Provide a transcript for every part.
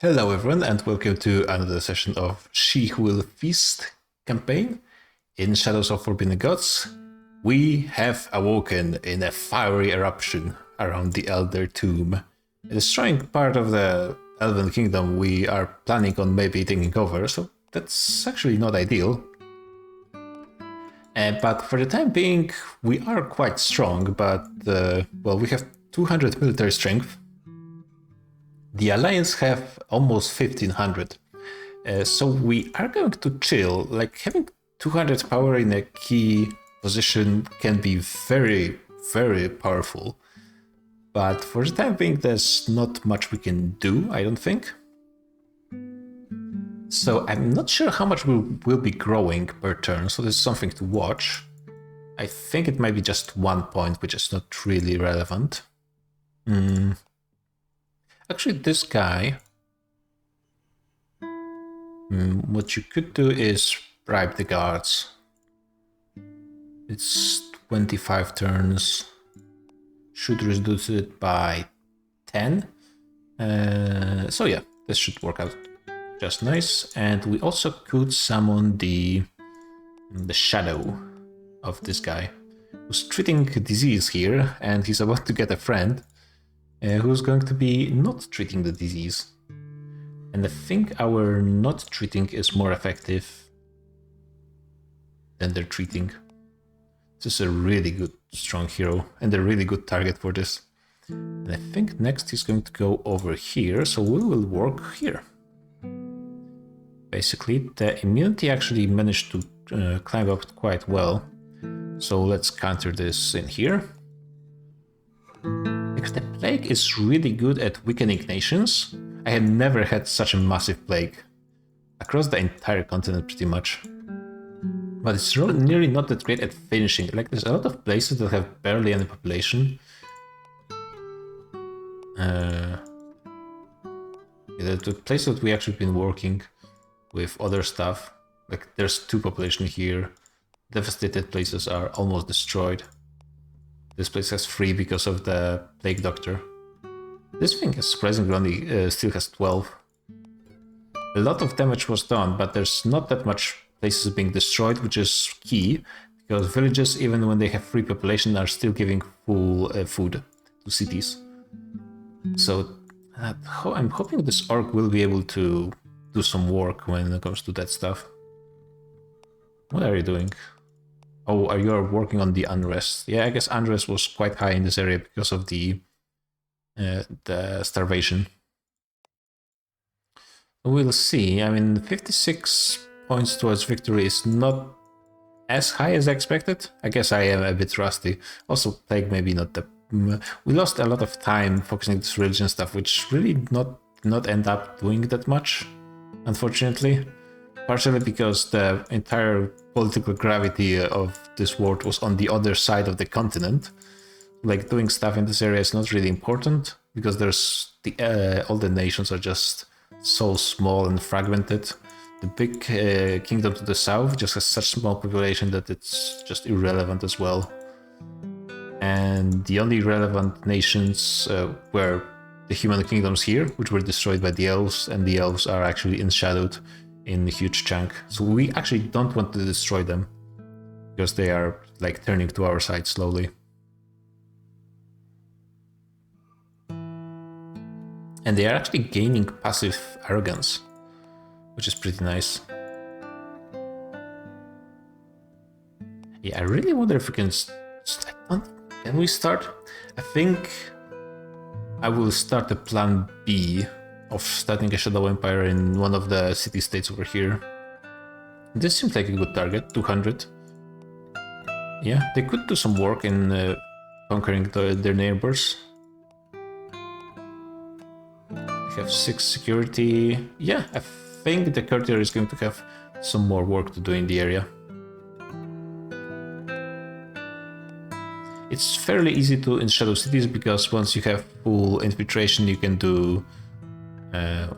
Hello everyone and welcome to another session of She Who Will Feast campaign. In Shadows of Forbidden Gods, we have awoken in a fiery eruption around the Elder Tomb, destroying part of the Elven Kingdom we are planning on maybe taking over, so that's actually not ideal. But for the time being, we are quite strong, but well, we have 200 military strength. The Alliance have almost 1500. So we are going to chill. Like, having 200 power in a key position can be very, very powerful. But for the time being, there's not much we can do, I don't think. So I'm not sure how much we'll be growing per turn, so this is something to watch. I think it might be just 1 point, which is not really relevant. Actually, this guy, what you could do is bribe the guards. It's 25 turns. Should reduce it by 10. So yeah, this should work out just nice. And we also could summon the shadow of this guy, who's treating disease here, and he's about to get a friend who's going to be not treating the disease. And I think our not treating is more effective than their treating. This is a really good, strong hero, and a really good target for this. And I think next he's going to go over here, so we will work here. Basically, the immunity actually managed to climb up quite well. So let's counter this in here. Because the plague is really good at weakening nations. I had never had such a massive plague. Across the entire continent, pretty much. But it's nearly not that great at finishing. Like, there's a lot of places that have barely any population. The places that we actually been working with other stuff. Like, there's 2 population here. Devastated places are almost destroyed. This place has 3 because of the Plague Doctor. This thing has surprisingly only still has 12. A lot of damage was done, but there's not that much places being destroyed, which is key, because villages, even when they have 3 population, are still giving full food to cities. So I'm hoping this orc will be able to do some work when it comes to that stuff. What are you doing? Oh, you are working on the unrest. Yeah, I guess unrest was quite high in this area because of the starvation. We'll see. I mean, 56 points towards victory is not as high as I expected. I guess I am a bit rusty. Also, plague maybe not the... We lost a lot of time focusing on this religion stuff, which really not end up doing that much, unfortunately. Partially because the entire political gravity of this world was on the other side of the continent. Like, doing stuff in this area is not really important, because there's all the nations are just so small and fragmented. The big kingdom to the south just has such small population that it's just irrelevant as well. And the only relevant nations were the human kingdoms here, which were destroyed by the elves, and the elves are actually enshadowed in a huge chunk. So we actually don't want to destroy them, because they are like turning to our side slowly. And they are actually gaining passive arrogance, which is pretty nice. Yeah, I really wonder if we can... Can we start? I think I will start a plan B of starting a Shadow Empire in one of the city-states over here. This seems like a good target, 200. Yeah, they could do some work in conquering their neighbors. They have 6 security. Yeah, I think the courtier is going to have some more work to do in the area. It's fairly easy to in Shadow Cities, because once you have full infiltration, you can do... I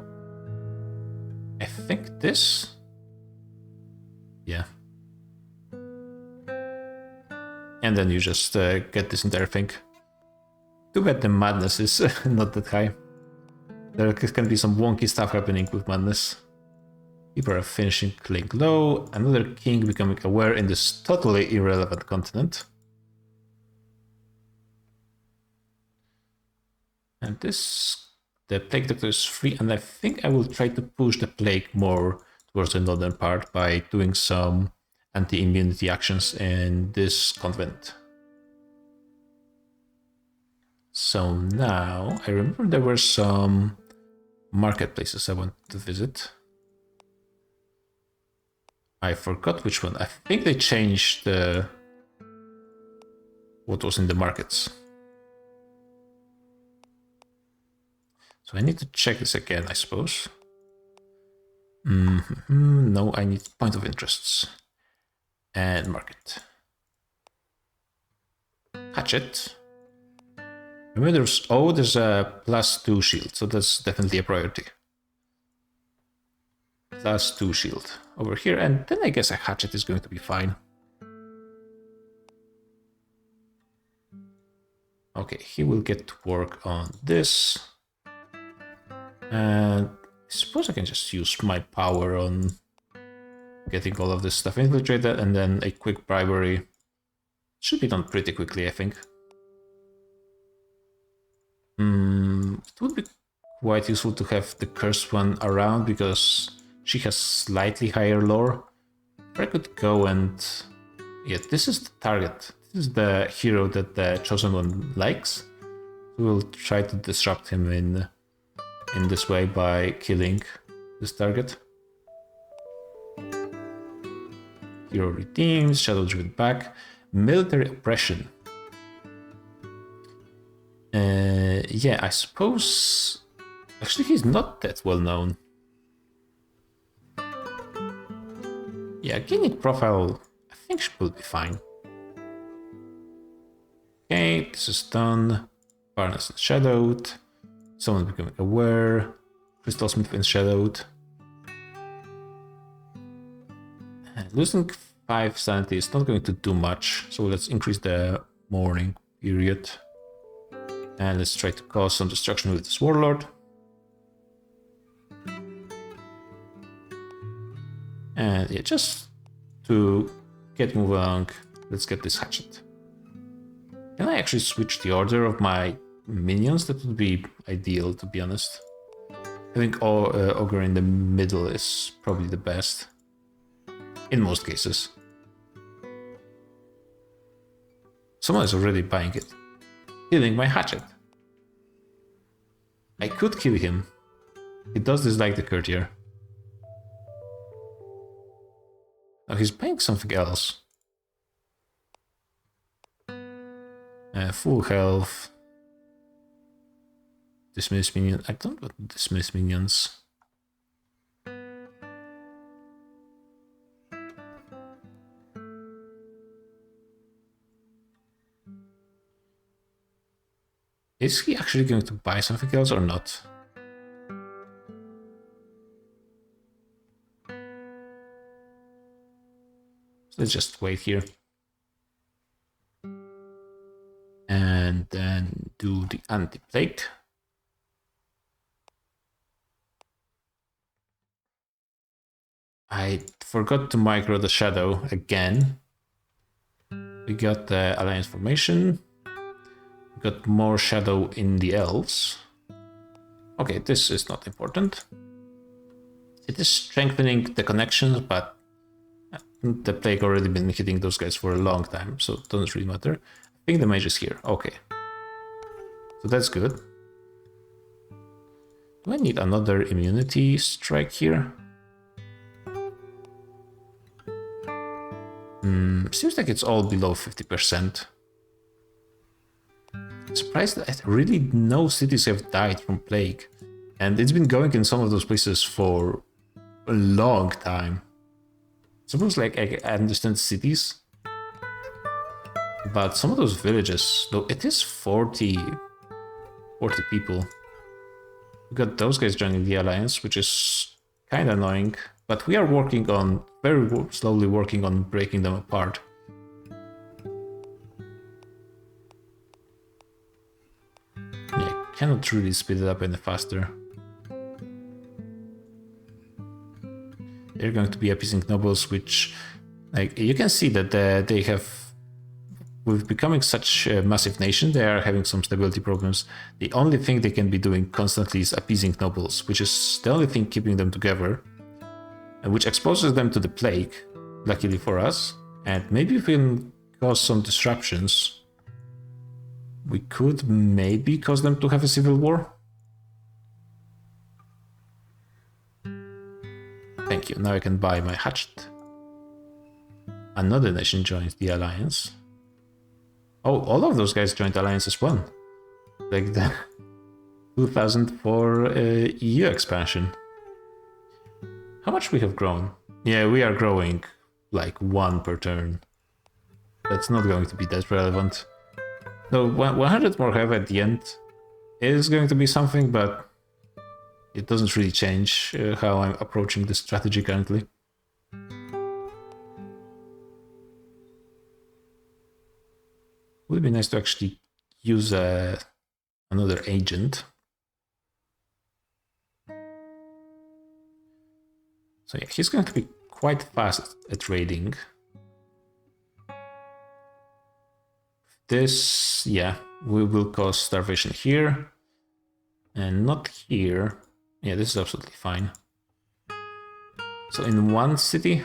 think this? Yeah. And then you just get this entire thing. Too bad the madness is not that high. There can be some wonky stuff happening with madness. People are finishing killing low. Another king becoming aware in this totally irrelevant continent. And the plague doctor is free, and I think I will try to push the plague more towards the northern part by doing some anti-immunity actions in this convent. So now, I remember there were some marketplaces I wanted to visit. I forgot which one. I think they changed what was in the markets. So I need to check this again, I suppose. No, I need point of interests. And market. Hatchet. Remember there's a +2 shield, so that's definitely a priority. +2 shield over here, and then I guess a hatchet is going to be fine. Okay, he will get to work on this. And I suppose I can just use my power on getting all of this stuff infiltrated, and then a quick bribery. Should be done pretty quickly, I think. It would be quite useful to have the cursed one around, because she has slightly higher lore. I could go and... yeah, this is the target. This is the hero that the Chosen One likes. We'll try to disrupt him in this way by killing this target. Hero redeems, shadow driven back. Military oppression. Yeah, I suppose... actually, he's not that well known. Yeah, gaining profile, I think she will be fine. Okay, this is done. Barnes is shadowed. Someone becoming aware. Crystal Smith is shadowed. And losing 5 sanity is not going to do much, so let's increase the mourning period. And let's try to cause some destruction with this warlord. And yeah, just to get moving along, let's get this hatchet. Can I actually switch the order of my minions? That would be ideal, to be honest. I think Ogre in the middle is probably the best. In most cases. Someone is already buying it. Killing my hatchet. I could kill him. He does dislike the courtier. Now he's buying something else. Full health. Dismiss minions. I don't want to dismiss minions. Is he actually going to buy something else or not? Let's just wait here. And then do the anti-plague. I forgot to micro the shadow again. We got the alliance formation. We got more shadow in the elves. Okay, this is not important. It is strengthening the connections, but the plague already been hitting those guys for a long time, so it doesn't really matter. I think the mage is here. Okay. So that's good. Do I need another immunity strike here? Seems like it's all below 50%. Surprised that really no cities have died from plague. And it's been going in some of those places for a long time. Suppose like I understand cities, but some of those villages, though it is 40 people. We got those guys joining the alliance, which is kind of annoying, but we are working on, very slowly working on breaking them apart. Yeah, cannot really speed it up any faster. They're going to be appeasing nobles, which, like, you can see that they have, with becoming such a massive nation, they are having some stability problems. The only thing they can be doing constantly is appeasing nobles, which is the only thing keeping them together, and which exposes them to the plague, luckily for us. And maybe if we can cause some disruptions, we could maybe cause them to have a civil war. Thank you. Now I can buy my hatchet. Another nation joins the alliance. Oh, all of those guys joined the alliance as well. Like the 2004 EU expansion. How much we have grown? Yeah, we are growing like 1 per turn. That's not going to be that relevant. No, 100 more heavy at the end is going to be something, but it doesn't really change how I'm approaching this strategy currently. Would be nice to actually use another agent. So yeah, he's going to be quite fast at raiding. This, yeah, we will cause starvation here. And not here. Yeah, this is absolutely fine. So in one city,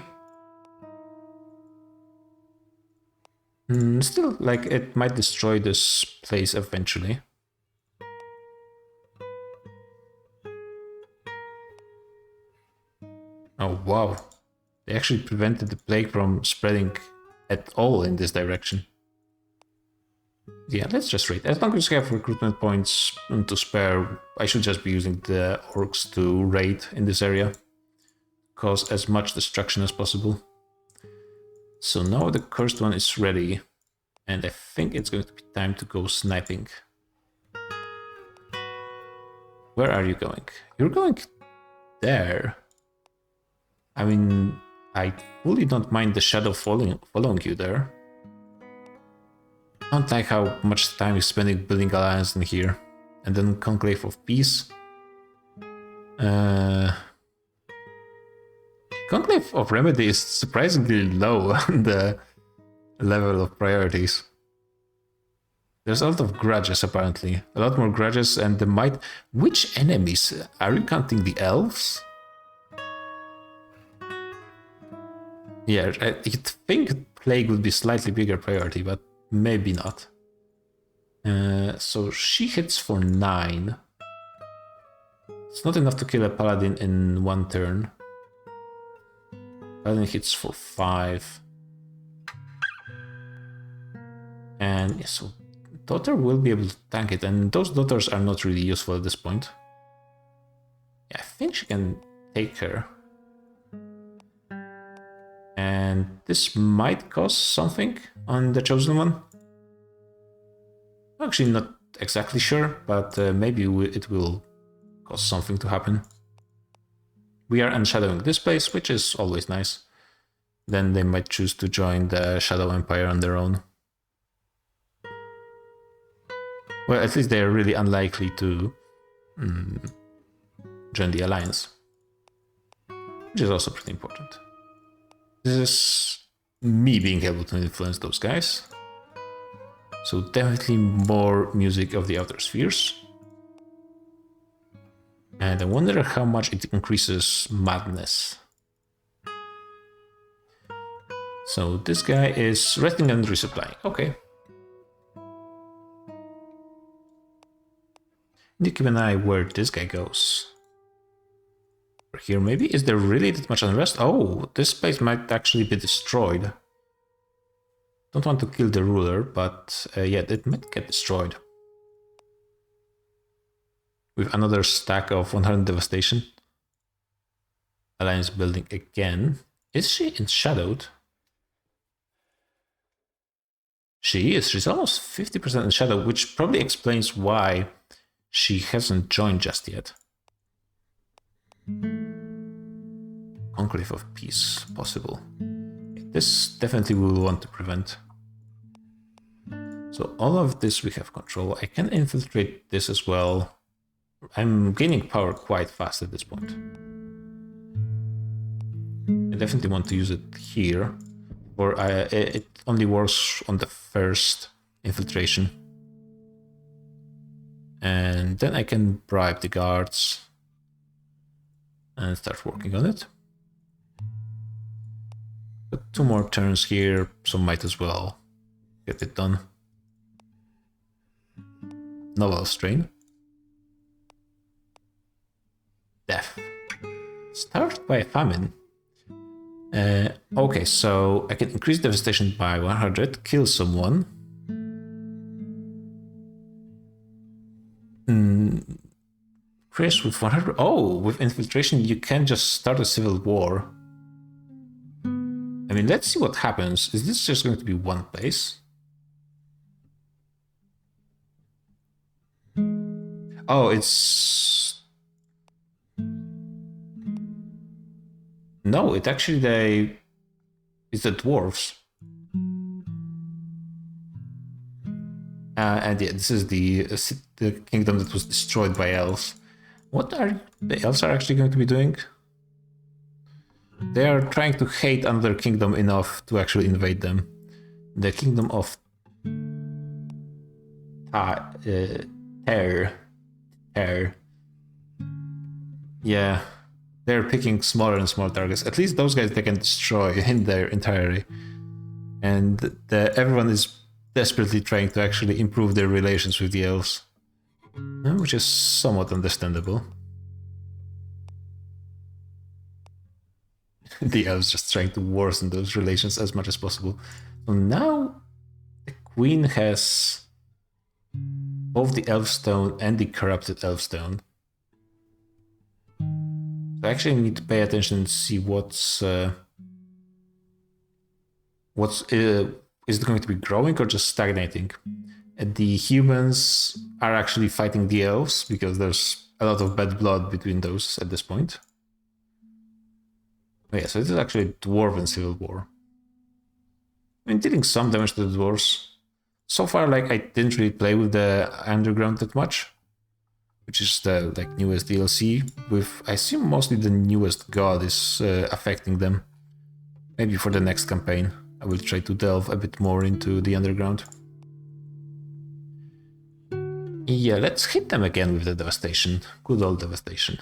still, like, it might destroy this place eventually. Oh wow, they actually prevented the plague from spreading at all in this direction. Yeah, let's just raid. As long as we have recruitment points to spare, I should just be using the orcs to raid in this area. Cause as much destruction as possible. So now the cursed one is ready. And I think it's going to be time to go sniping. Where are you going? You're going there. I mean, I fully don't mind the shadow following you there. I don't like how much time you're spending building alliance in here. And then Conclave of Peace. Conclave of Remedy is surprisingly low on the level of priorities. There's a lot of grudges apparently. A lot more grudges, and the might... Which enemies? Are you counting the elves? Yeah, you'd think Plague would be slightly bigger priority, but maybe not. So she hits for 9. It's not enough to kill a paladin in 1 turn. Paladin hits for 5. And yeah, so Daughter will be able to tank it, and those daughters are not really useful at this point. Yeah, I think she can take her. And this might cause something on the Chosen One. I'm actually not exactly sure, but maybe it will cause something to happen. We are unshadowing this place, which is always nice. Then they might choose to join the Shadow Empire on their own. Well, at least they are really unlikely to join the Alliance. Which is also pretty important. This is me being able to influence those guys. So definitely more music of the Outer Spheres. And I wonder how much it increases madness. So this guy is resting and resupplying. Okay. Need to keep an eye where this guy goes. Over here maybe? Is there really that much unrest? Oh, this place might actually be destroyed. Don't want to kill the ruler, but yeah, it might get destroyed. With another stack of 100 devastation. Alliance building again. Is she enshadowed? She is. She's almost 50% enshadowed, which probably explains why she hasn't joined just yet. Conclave of Peace, possible. This definitely we will want to prevent. So all of this we have control. I can infiltrate this as well. I'm gaining power quite fast at this point. I definitely want to use it here, or it only works on the first infiltration. And then I can bribe the guards and start working on it. But 2 more turns here, so might as well get it done. Novel strain. Death. Starved by famine. Okay, so I can increase devastation by 100, kill someone. Chris with 100. Oh, with infiltration, you can just start a civil war. I mean, let's see what happens. Is this just going to be one place? Oh, it's... No, it actually it's the dwarves. And yeah, this is the kingdom that was destroyed by elves. What are the elves are actually going to be doing? They are trying to hate another kingdom enough to actually invade them. The kingdom of Terror. Yeah, they're picking smaller and smaller targets. At least those guys they can destroy in their entirety. And everyone is desperately trying to actually improve their relations with the elves, which is somewhat understandable. The elves just trying to worsen those relations as much as possible. So now the queen has both the elfstone and the corrupted elfstone. So I actually need to pay attention and see what's is it going to be growing or just stagnating? The humans are actually fighting the elves because there's a lot of bad blood between those at this point. Oh yeah, so it is actually a dwarven civil war. I mean, dealing some damage to the dwarves. So far, like, I didn't really play with the underground that much, which is the newest DLC. With, I assume, mostly the newest god is affecting them. Maybe for the next campaign, I will try to delve a bit more into the underground. Yeah, let's hit them again with the devastation. Good old devastation.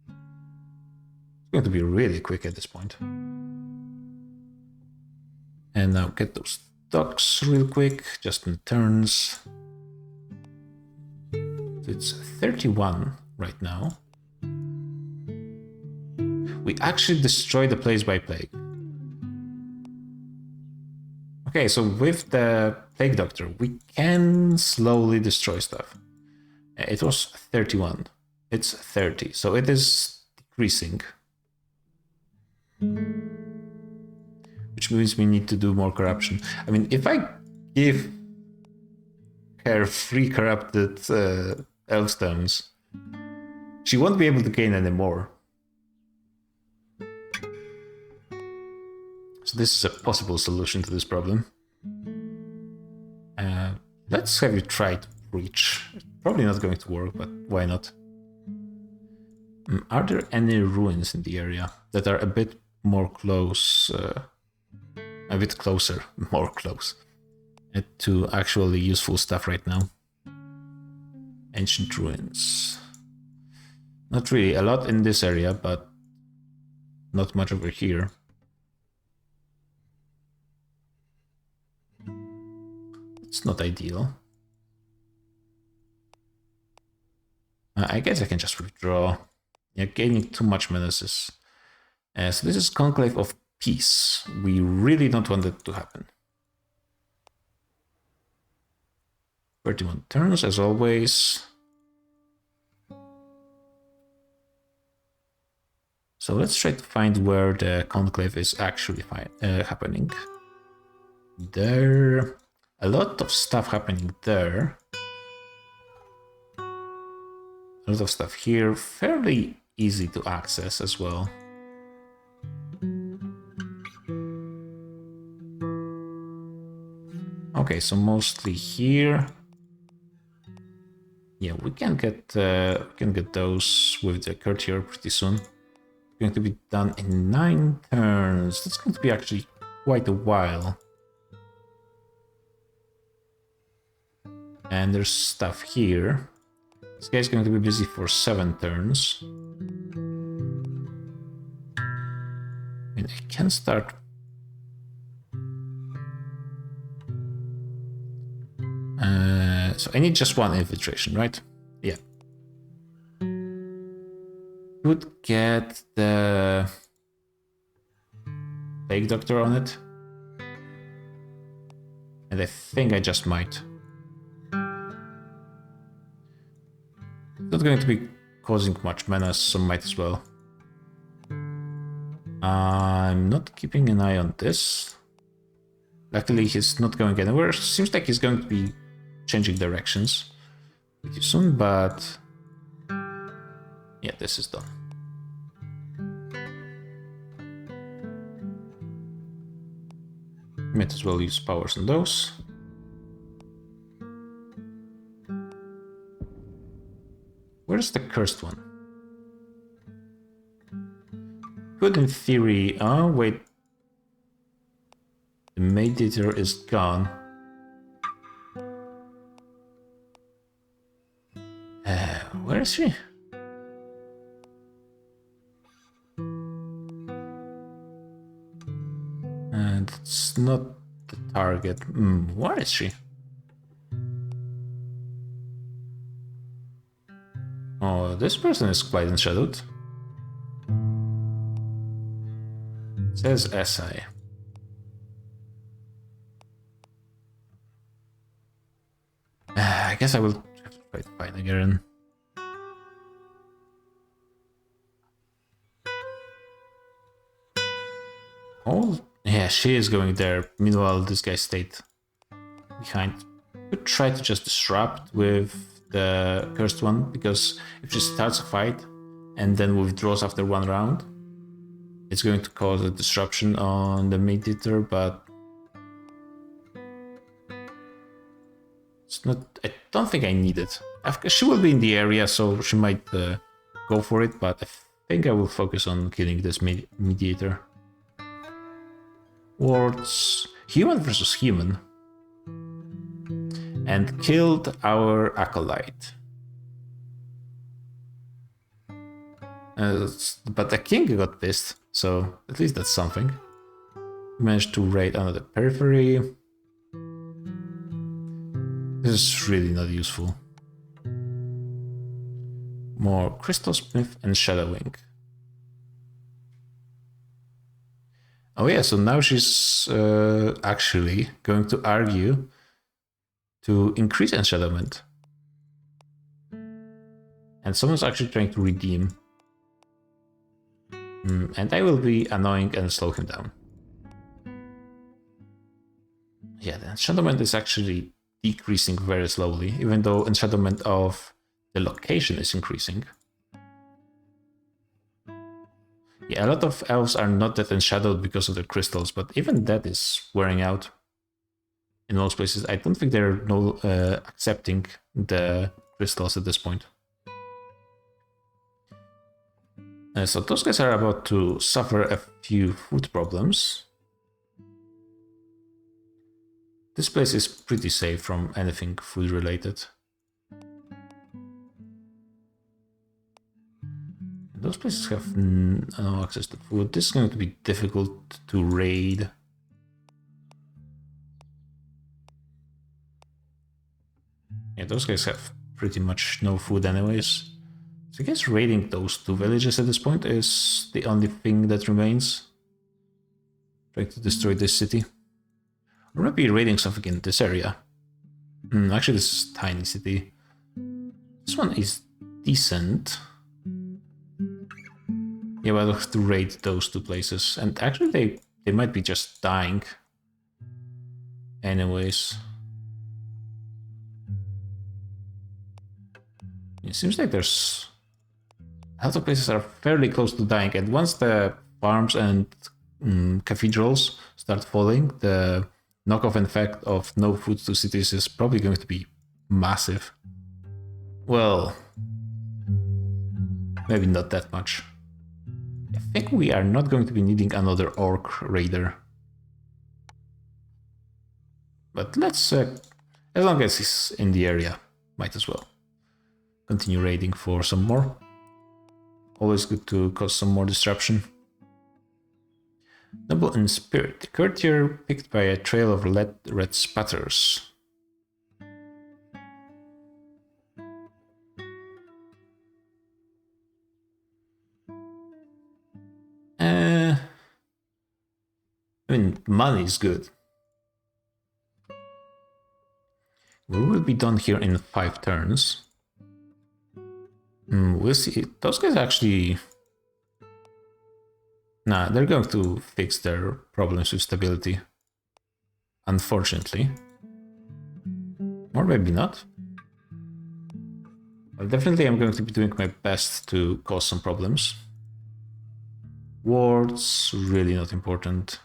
It's going to be really quick at this point. And now get those ducks real quick, just in turns. So it's 31 right now. We actually destroyed the place by plague. Okay, so with the Plague Doctor, we can slowly destroy stuff. It was 31. It's 30, so it is decreasing. Which means we need to do more corruption. I mean, if I give her 3 corrupted elfstones, she won't be able to gain any more. So this is a possible solution to this problem. Let's have you try to breach. It's probably not going to work, but why not? Are there any ruins in the area that are a bit more close, a bit closer, more close to actually useful stuff right now? Ancient ruins. Not really, a lot in this area, but not much over here. It's not ideal. I guess I can just withdraw. Yeah, gaining too much menaces. So this is Conclave of Peace. We really don't want that to happen. 31 turns, as always. So let's try to find where the Conclave is actually happening. There... A lot of stuff happening there. A lot of stuff here. Fairly easy to access as well. Okay, so mostly here. Yeah, we can get those with the courtier pretty soon. going to be done in 9 turns. That's going to be actually quite a while. And there's stuff here. This guy's going to be busy for 7 turns. I mean, I can start... so I need just 1 infiltration, right? Yeah. Could get the Plague Doctor on it. And I think I just might. Not going to be causing much mana, so might as well. I'm not keeping an eye on this. Luckily, he's not going anywhere. Seems like he's going to be changing directions pretty soon, but yeah, this is done. Might as well use powers on those. Where's the cursed one? Could in theory... Oh, wait. The Mediator is gone. Where is she? And it's not the target. Where is she? Oh, this person is quite enshadowed. It says SI. I guess I will try to find again. Oh, yeah, she is going there. Meanwhile, this guy stayed behind. Could try to just disrupt with the cursed one, because if she starts a fight and then withdraws after 1 round, it's going to cause a disruption on the Mediator, but it's not... I don't think I need it. She will be in the area, so she might go for it, but I think I will focus on killing this Mediator. Wards, human versus human. And killed our acolyte. But the king got pissed, so at least that's something. Managed to raid another periphery. This is really not useful. More Crystal Smith and Shadowing. Oh yeah, so now she's actually going to argue to increase enshadowment. And someone's actually trying to redeem. And I will be annoying and slow him down. Yeah, the enshadowment is actually decreasing very slowly, even though enshadowment of the location is increasing. Yeah, a lot of elves are not that enshadowed because of the crystals, but even that is wearing out in most places. I don't think they're accepting the crystals at this point. So those guys are about to suffer a few food problems. This place is pretty safe from anything food related. Those places have no access to food. This is going to be difficult to raid. Yeah, those guys have pretty much no food anyways. So I guess raiding those 2 villages at this point is the only thing that remains. Trying to destroy this city. Or maybe raiding something in this area. Actually, this is a tiny city. This one is decent. Yeah, but I'll have to raid those 2 places. And actually, they might be just dying. Anyways. It seems like there's... a lot of places are fairly close to dying. And once the farms and cathedrals start falling, the knockoff effect of no food to cities is probably going to be massive. Well, maybe not that much. think we are not going to be needing another orc raider. But let's, as long as he's in the area, might as well continue raiding for some more. Always good to cause some more disruption. Noble in spirit. The courtier picked by a trail of red spatters. I mean, money is good. We will be done here in 5 turns. We'll see. Those guys actually... Nah, they're going to fix their problems with stability. Unfortunately. Or maybe not. Well, definitely I'm going to be doing my best to cause some problems. Wards, really not important.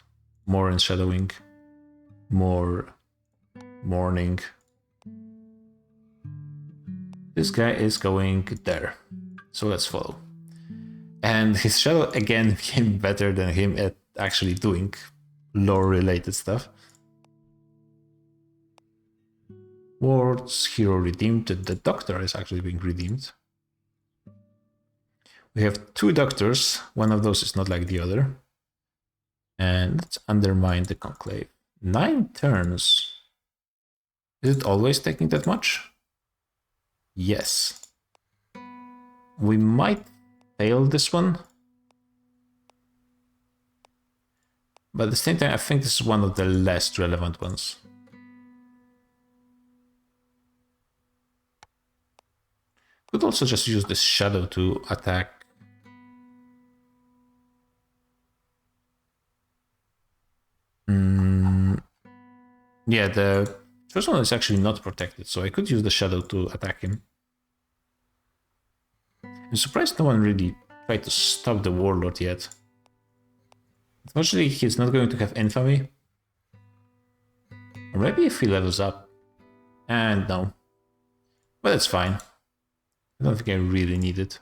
More enshadowing. More mourning. This guy is going there. So let's follow. And his shadow again became better than him at actually doing lore-related stuff. Wards, hero redeemed. The doctor is actually being redeemed. We have 2 doctors. One of those is not like the other. And let's undermine the conclave. 9 turns. Is it always taking that much? Yes. We might fail this one. But at the same time, I think this is one of the less relevant ones. Could also just use this shadow to attack. Yeah, the first one is actually not protected, so I could use the shadow to attack him. I'm surprised no one really tried to stop the warlord yet. Unfortunately, he's not going to have infamy. Or maybe if he levels up. And no. But it's fine. I don't think I really need it.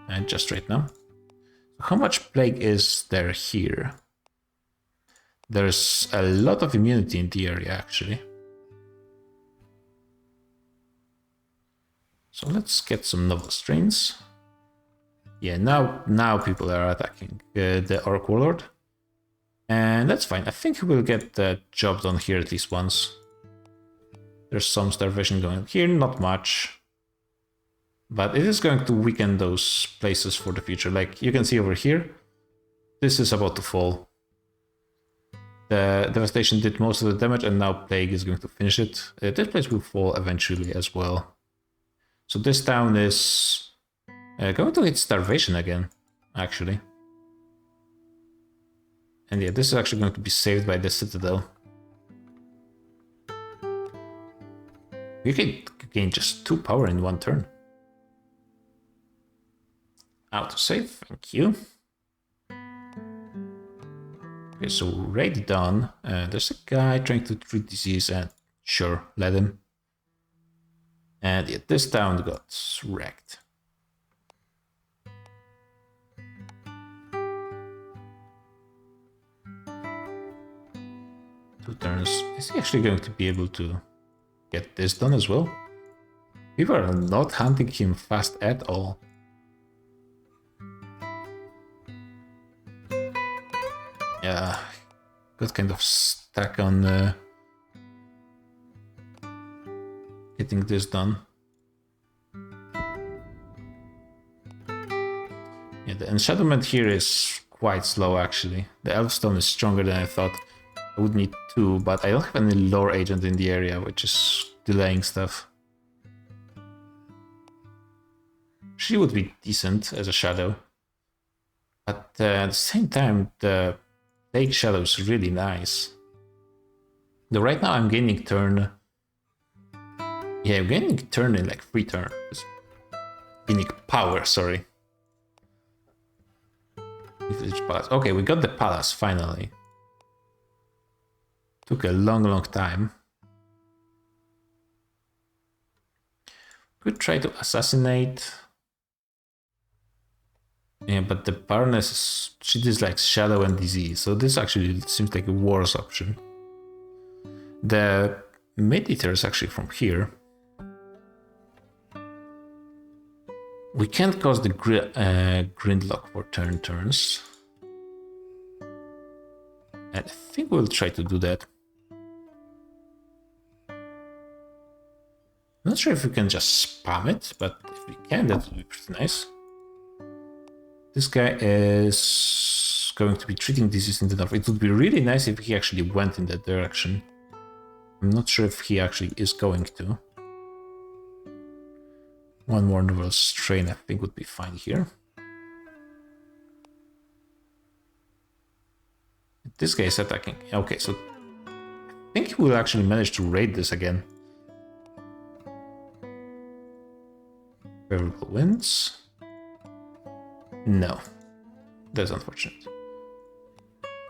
And just right now. How much plague is there here? There's a lot of immunity in the area, actually. So let's get some novel strains. Yeah, now people are attacking the Orc Warlord. And that's fine. I think we'll get the job done here at least once. There's some starvation going on here, not much. But it is going to weaken those places for the future. Like you can see over here, this is about to fall. The devastation did most of the damage and now Plague is going to finish it. This place will fall eventually as well. So this town is going to hit starvation again, actually. And yeah, this is actually going to be saved by the Citadel. You can gain just 2 power in 1 turn. Autosave, thank you. Okay, so raid done. There's a guy trying to treat disease and sure, let him. And yeah, this town got wrecked. Two turns. Is he actually going to be able to get this done as well? People are not hunting him fast at all. Yeah, got kind of stuck on getting this done. Yeah, the enchantment here is quite slow actually. The Elfstone is stronger than I thought. I would need 2, but I don't have any lore agent in the area, which is delaying stuff. She would be decent as a shadow. But at the same time, the Plague Shadow is really nice. Though right now I'm gaining turn. Yeah, I'm gaining turn in like 3 turns. Gaining power, sorry. Palace. Okay, we got the palace finally. Took a long time. Could try to assassinate. Yeah, but the Baroness, she dislikes shadow and disease, so this actually seems like a worse option. The Mid-Eater is actually from here. We can't cause the Grindlock for turns. And I think we'll try to do that. Not sure if we can just spam it, but if we can, that would be pretty nice. This guy is going to be treating disease in the north. It would be really nice if he actually went in that direction. I'm not sure if he actually is going to. One more novel strain I think would be fine here. This guy is attacking. Okay, so I think he will actually manage to raid this again. Favorable winds. No, that's unfortunate.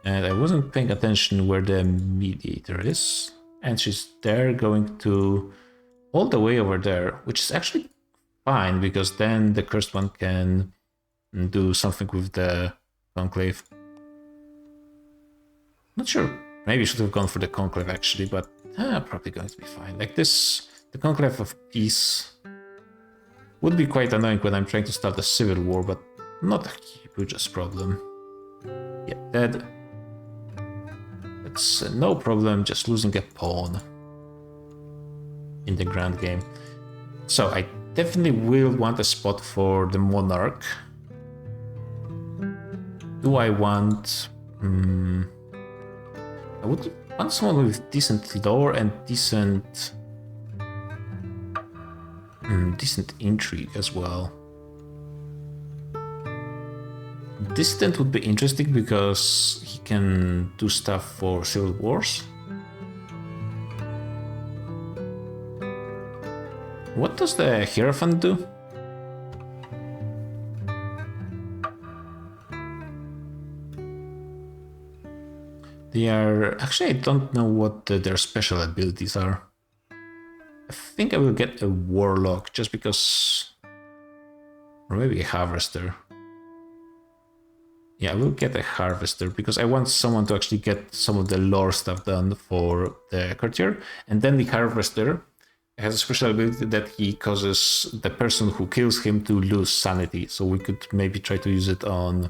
And I wasn't paying attention where the Mediator is. And she's there, going to all the way over there, which is actually fine, because then the cursed one can do something with the Conclave. Not sure, maybe I should have gone for the Conclave actually, but probably going to be fine. Like this, the Conclave of Peace would be quite annoying when I'm trying to start a civil war, but not a huge problem. Yeah, dead. That's no problem, just losing a pawn in the grand game. So I definitely will want a spot for the Monarch. Do I want... I would want someone with decent lore and decent intrigue as well. Dissident would be interesting because he can do stuff for civil wars. What does the Hierophant do? They are... Actually, I don't know what their special abilities are. I think I will get a Warlock just because... Or maybe a Harvester. Yeah, I will get a Harvester because I want someone to actually get some of the lore stuff done for the Courtier. And then the Harvester has a special ability that he causes the person who kills him to lose sanity. So we could maybe try to use it on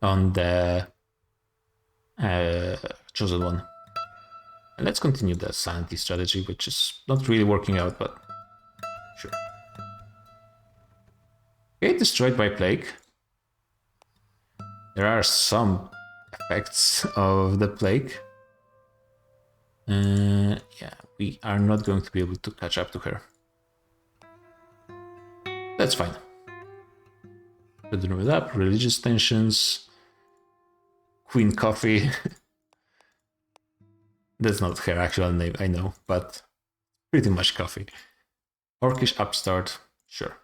the chosen one. And let's continue the sanity strategy, which is not really working out, but sure. Okay, destroyed by plague. There are some effects of the plague. Yeah, we are not going to be able to catch up to her. That's fine. Bedroom it up, religious tensions, Queen Coffee. That's not her actual name, I know, but pretty much coffee. Orcish upstart, sure.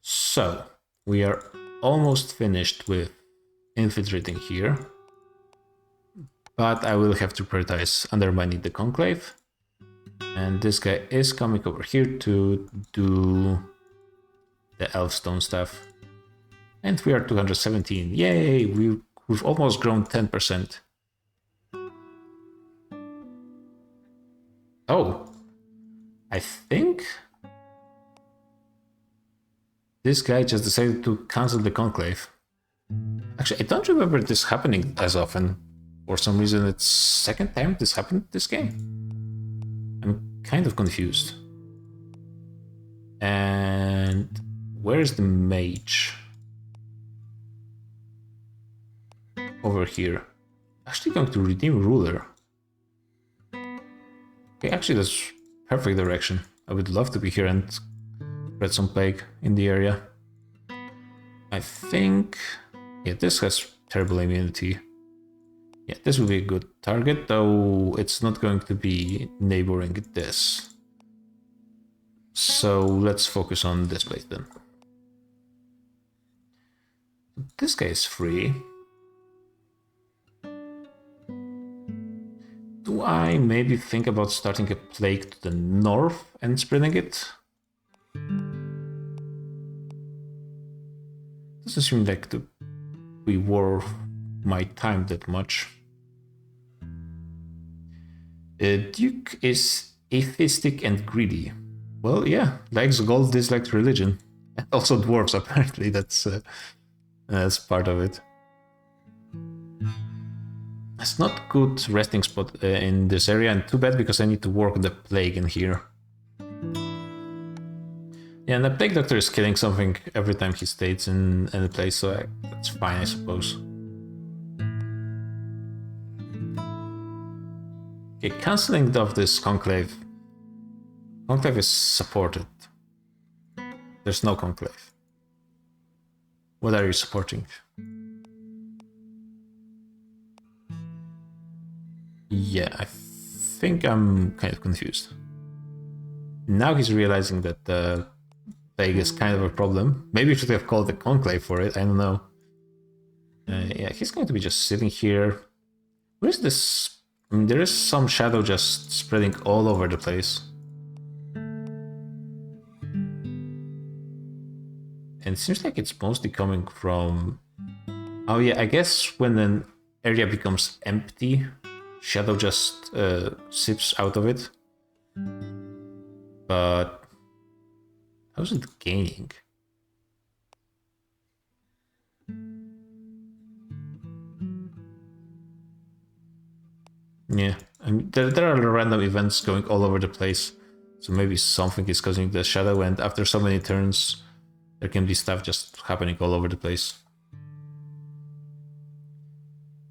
So, we are almost finished with infiltrating here. But I will have to prioritize undermining the Conclave. And this guy is coming over here to do the Elfstone stuff. And we are 217. Yay! We've almost grown 10%. Oh, I think this guy just decided to cancel the Conclave. Actually, I don't remember this happening as often. For some reason, it's second time this happened this game. I'm kind of confused. And where's the mage? Over here. Actually going to redeem ruler. Okay, actually that's perfect direction. I would love to be here and spread some plague in the area. I think... Yeah, this has terrible immunity. Yeah, this will be a good target, though it's not going to be neighboring this. So let's focus on this place then. This guy is free. Do I maybe think about starting a plague to the north and spreading it? Doesn't seem like we wore my time that much. Duke is atheistic and greedy. Well, yeah, likes gold, dislikes religion. And also dwarves, apparently. That's part of it. It's not good resting spot in this area, and too bad because I need to work the plague in here. Yeah, and the plague doctor is killing something every time he stays in any place, so that's fine, I suppose. Okay, cancelling of this conclave. Conclave is supported. There's no conclave. What are you supporting? Yeah, I think I'm kind of confused. Now he's realizing that the plague is kind of a problem. Maybe you should have called the conclave for it, I don't know. Yeah, he's going to be just sitting here. Where is this? I mean, there is some shadow just spreading all over the place. And it seems like it's mostly coming from... Oh yeah, I guess when an area becomes empty, shadow just sips out of it. But how's it gaining? Yeah, I mean, there are random events going all over the place. So maybe something is causing the shadow, and after so many turns, there can be stuff just happening all over the place.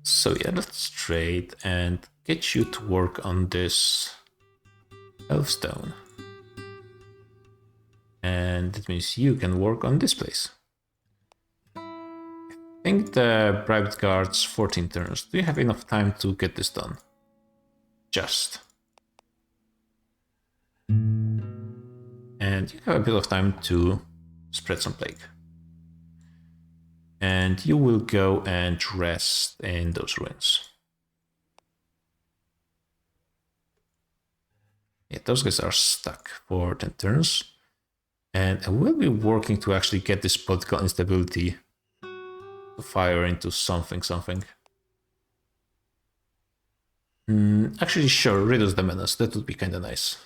So yeah, let's trade and get you to work on this elfstone. And that means you can work on this place. I think the bribed guards 14 turns. Do you have enough time to get this done? Just. And you have a bit of time to spread some plague. And you will go and rest in those ruins. Yeah, those guys are stuck for 10 turns. And I will be working to actually get this political instability to fire into something. Actually, sure, reduce the menace. That would be kind of nice.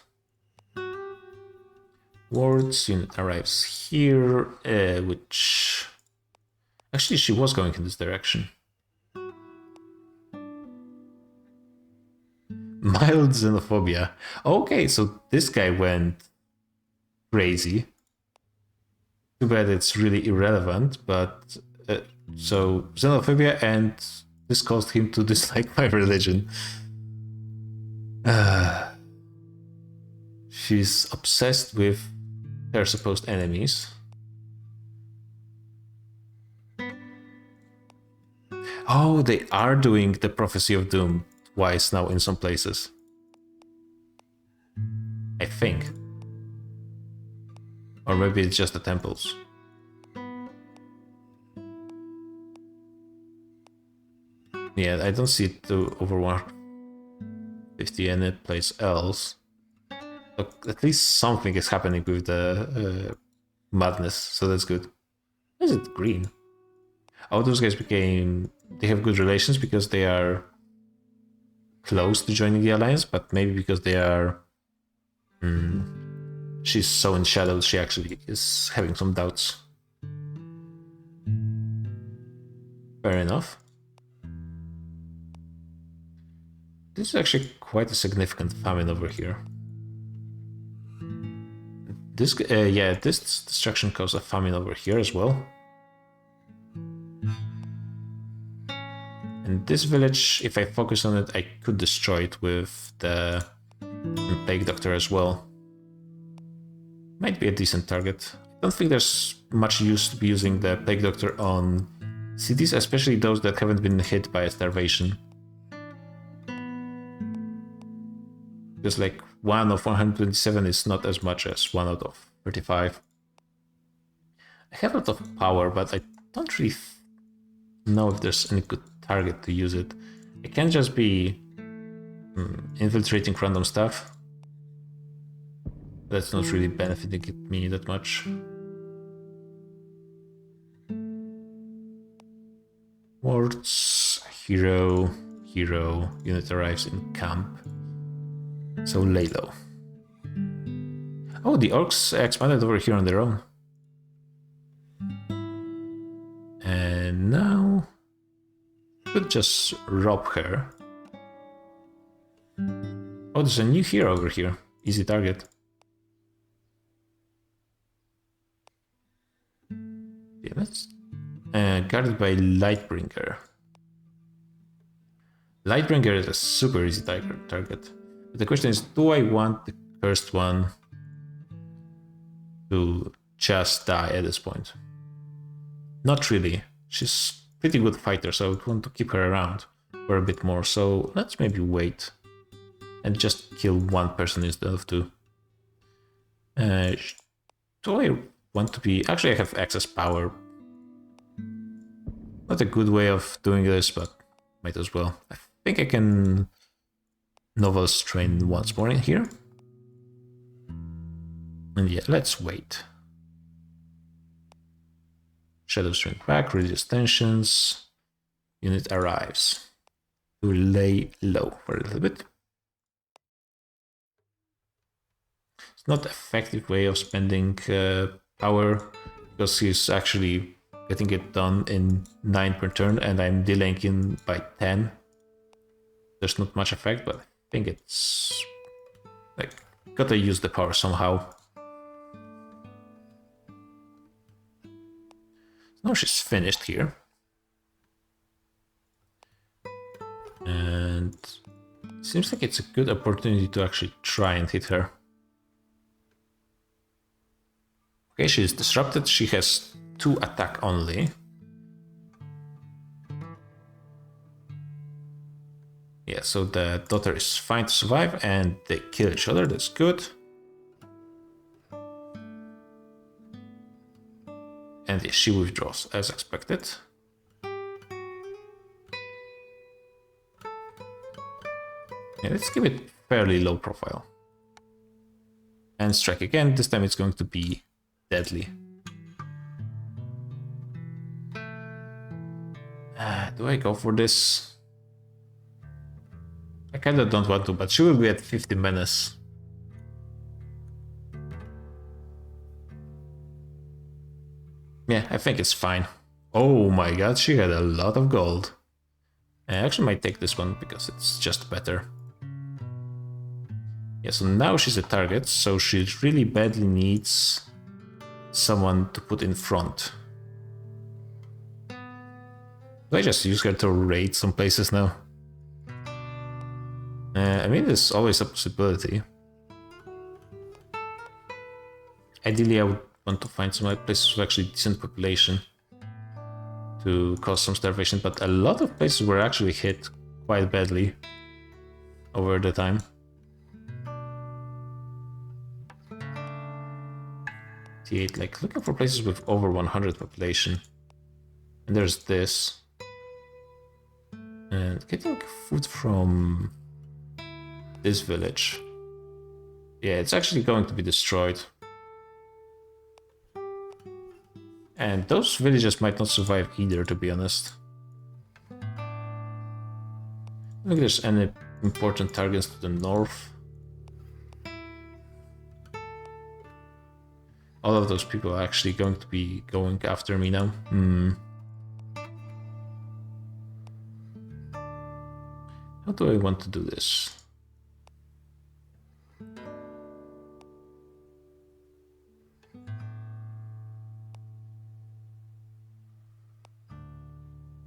Wards unit arrives here, which... Actually, she was going in this direction. Mild xenophobia. Okay, so this guy went crazy. Too bad it's really irrelevant, but... so, xenophobia, and this caused him to dislike my religion. She's obsessed with her supposed enemies. Oh, they are doing the Prophecy of Doom twice now in some places. I think. Or maybe it's just the temples. Yeah, I don't see it to over 150 any place else. But at least something is happening with the madness, so that's good. Why is it green? Oh, those guys they have good relations because they are close to joining the alliance, but maybe because they are... she's so in shadow, she actually is having some doubts. Fair enough. This is actually quite a significant famine over here. This destruction caused a famine over here as well. And this village, if I focus on it, I could destroy it with the Plague Doctor as well. Might be a decent target. I don't think there's much use to be using the Plague Doctor on cities, especially those that haven't been hit by a starvation. Because like 1 of 127 is not as much as 1 out of 35. I have a lot of power, but I don't really know if there's any good target to use it. It can just be infiltrating random stuff. That's not really benefiting me that much. Wards, hero, hero, unit arrives in camp. So lay low. Oh, the orcs expanded over here on their own. And now could just rob her. Oh, there's a new hero over here. Easy target. Yeah, let's guarded by Lightbringer. Lightbringer is a super easy target. But the question is, do I want the cursed one to just die at this point? Not really. She's a pretty good fighter, so I would want to keep her around for a bit more. So let's maybe wait and just kill one person instead of two. Do I want to be... Actually, I have excess power. Not a good way of doing this, but might as well. I think I can Novel Strain once more in here. And yeah, let's wait. Shadow Strain back, reduce tensions. Unit arrives. To lay low for a little bit. It's not an effective way of spending power, because he's actually getting it done in 9 per turn, and I'm delaying him by 10. There's not much effect, but I think it's like gotta use the power somehow. Now she's finished here. And it seems like it's a good opportunity to actually try and hit her. Okay, she's disrupted. She has 2 attack only. Yeah, so the daughter is fine to survive and they kill each other. That's good. And yeah, she withdraws as expected. Yeah, let's give it fairly low profile. And strike again. This time it's going to be deadly. Do I go for this? I kinda don't want to, but she will be at 50 menace. Yeah, I think it's fine. Oh my god, she had a lot of gold. I actually might take this one because it's just better. Yeah, so now she's a target, so she really badly needs someone to put in front. Do I just use her to raid some places now? I mean, there's always a possibility. Ideally, I would want to find some places with actually decent population to cause some starvation, but a lot of places were actually hit quite badly over the time. T8, like looking for places with over 100 population. And there's this. And getting food from this village. Yeah, it's actually going to be destroyed. And those villages might not survive either, to be honest. I don't think there's any important targets to the north. All of those people are actually going to be going after me now. How do I want to do this?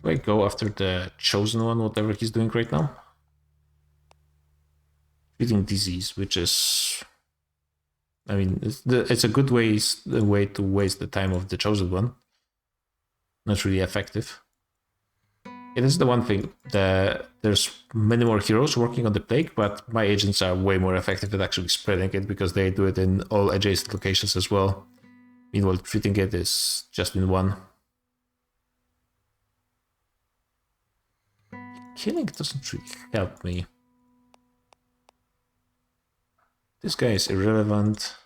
Do I go after the chosen one, whatever he's doing right now? Treating disease, which is... I mean, it's a good way to waste the time of the chosen one. Not really effective. It is the one thing that there's many more heroes working on the plague, but my agents are way more effective at actually spreading it because they do it in all adjacent locations as well. Meanwhile, treating it is just in one. Killing doesn't really help me. This guy is irrelevant.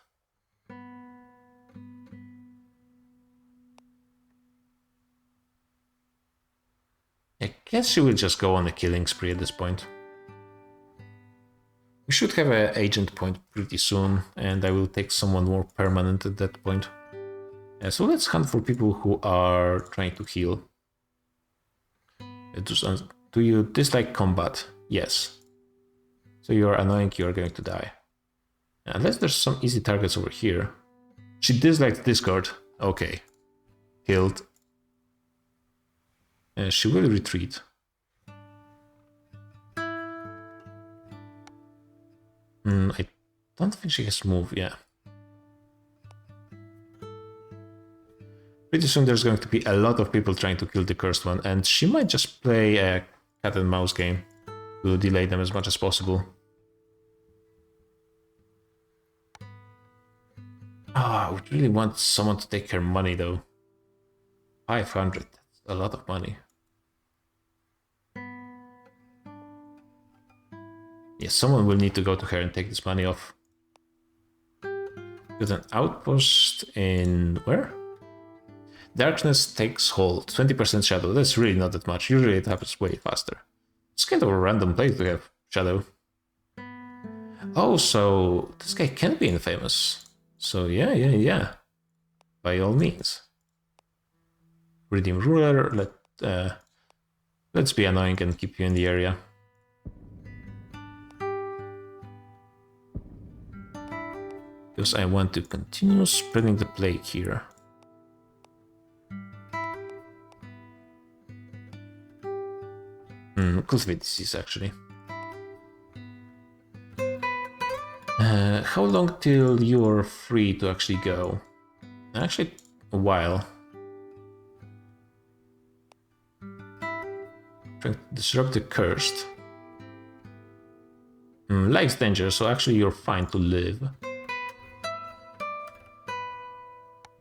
guess she will just go on a killing spree at this point. We should have an agent point pretty soon, and I will take someone more permanent at that point. So let's hunt for people who are trying to heal. Do you dislike combat? Yes. So you are annoying, you are going to die. Unless there's some easy targets over here. She dislikes Discord. Okay. Healed. She will retreat. I don't think she has move, yeah. Pretty soon there's going to be a lot of people trying to kill the cursed one, and she might just play a cat and mouse game to delay them as much as possible. I would really want someone to take her money though. 500, that's a lot of money. Yes, someone will need to go to her and take this money off. With an outpost in... where? Darkness takes hold, 20% shadow. That's really not that much. Usually it happens way faster. It's kind of a random place to have shadow. Oh, so this guy can be infamous. So yeah. By all means. Redeem ruler. Let's be annoying and keep you in the area. Because I want to continue spreading the plague here. Cultivate disease, actually. How long till you're free to actually go? Actually, a while. Trying to disrupt the cursed. Life's danger, so actually you're fine to live.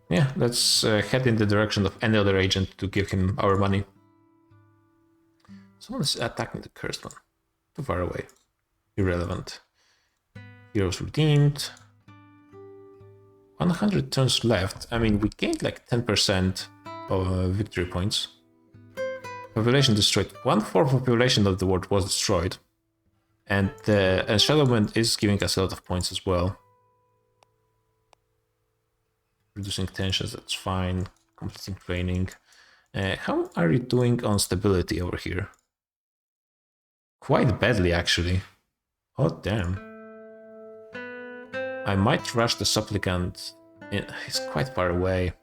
Yeah, let's head in the direction of any other agent to give him our money. Someone is attacking the cursed one. Too far away. Irrelevant. Heroes redeemed. 100 turns left. I mean, we gained like 10% of victory points. Population destroyed. 1/4 of the population of the world was destroyed. And Shadowman is giving us a lot of points as well. Reducing tensions, that's fine. Completing training. How are you doing on stability over here? Quite badly, actually. Oh, damn. I might rush the supplicant. He's quite far away.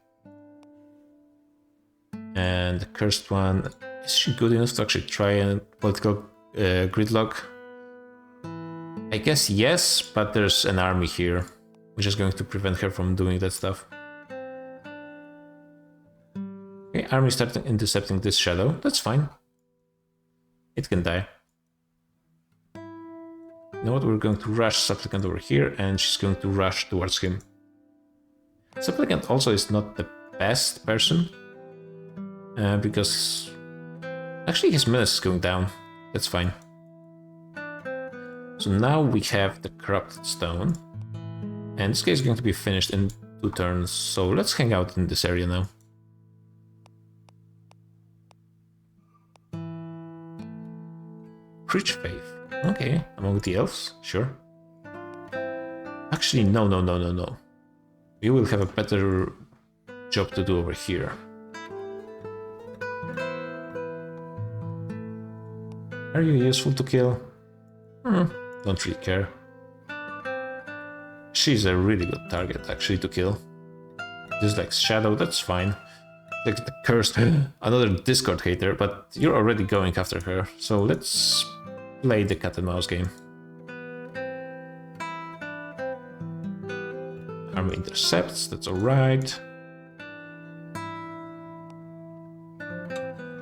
And the cursed one, is she good enough to actually try a political gridlock? I guess yes, but there's an army here, which is going to prevent her from doing that stuff. Okay, army starting intercepting this shadow. That's fine. It can die. You know what? We're going to rush Supplicant over here, and she's going to rush towards him. Supplicant also is not the best person, because actually his menace is going down. That's fine. So now we have the Corrupted Stone, and this guy is going to be finished in 2 turns, so let's hang out in this area now. Preach faith. Okay, among the elves, sure. Actually, no. We will have a better job to do over here. Are you useful to kill? Don't really care. She's a really good target, actually, to kill. Just like Shadow, that's fine. Like the cursed, another Discord hater, but you're already going after her, so let's play the cat and mouse game. Army intercepts, that's alright.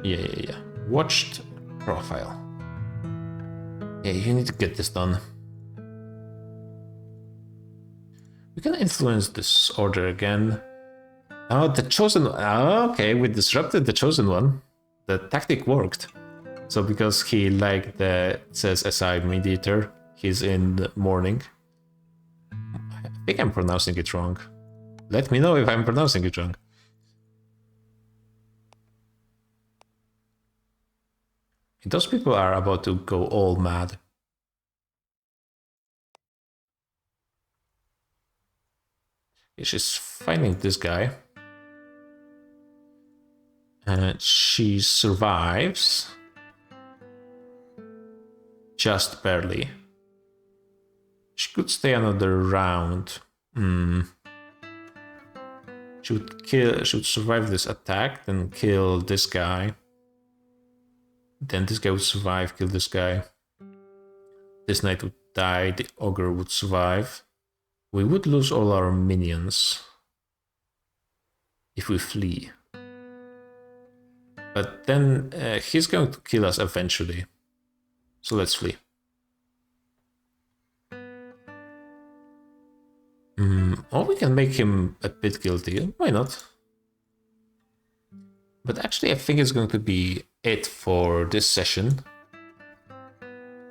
Yeah. Watched profile. Yeah, you need to get this done. We can influence this order again. Oh, the chosen one. Oh, okay, we disrupted the chosen one. The tactic worked. So because he liked the says SI mediator, he's in mourning. I think I'm pronouncing it wrong. Let me know if I'm pronouncing it wrong. Those people are about to go all mad. She's fighting this guy. She survives. Just barely. She could stay another round. She would survive this attack, then kill this guy. Then this guy would survive, kill this guy. This knight would die, the ogre would survive. We would lose all our minions if we flee. But then he's going to kill us eventually. So let's flee. Or we can make him a bit guilty. Why not? But actually, I think it's going to be it for this session.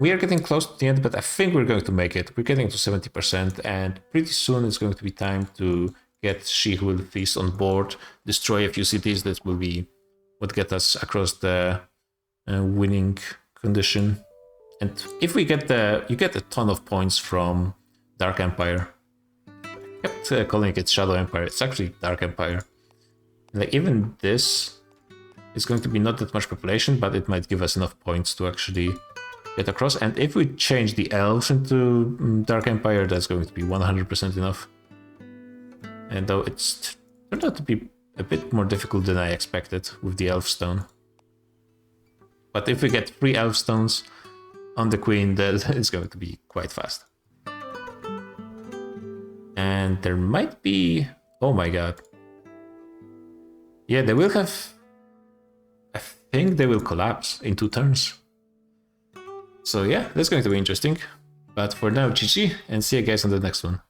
We are getting close to the end, but I think we're going to make it. We're getting to 70%, and pretty soon it's going to be time to get She Who Will Feast on board, destroy a few cities. That will be what get us across the winning condition. And if we get you get a ton of points from Dark Empire. I kept calling it Shadow Empire. It's actually Dark Empire. Like even this is going to be not that much population, but it might give us enough points to actually get across. And if we change the elves into Dark Empire, that's going to be 100% enough. And though it's turned out to be a bit more difficult than I expected with the elf stone. But if we get 3 elf stones on the queen, then it's going to be quite fast. And there might be... oh my god. Yeah, they will have... I think they will collapse in 2 turns. So yeah, that's going to be interesting. But for now, GG, and see you guys on the next one.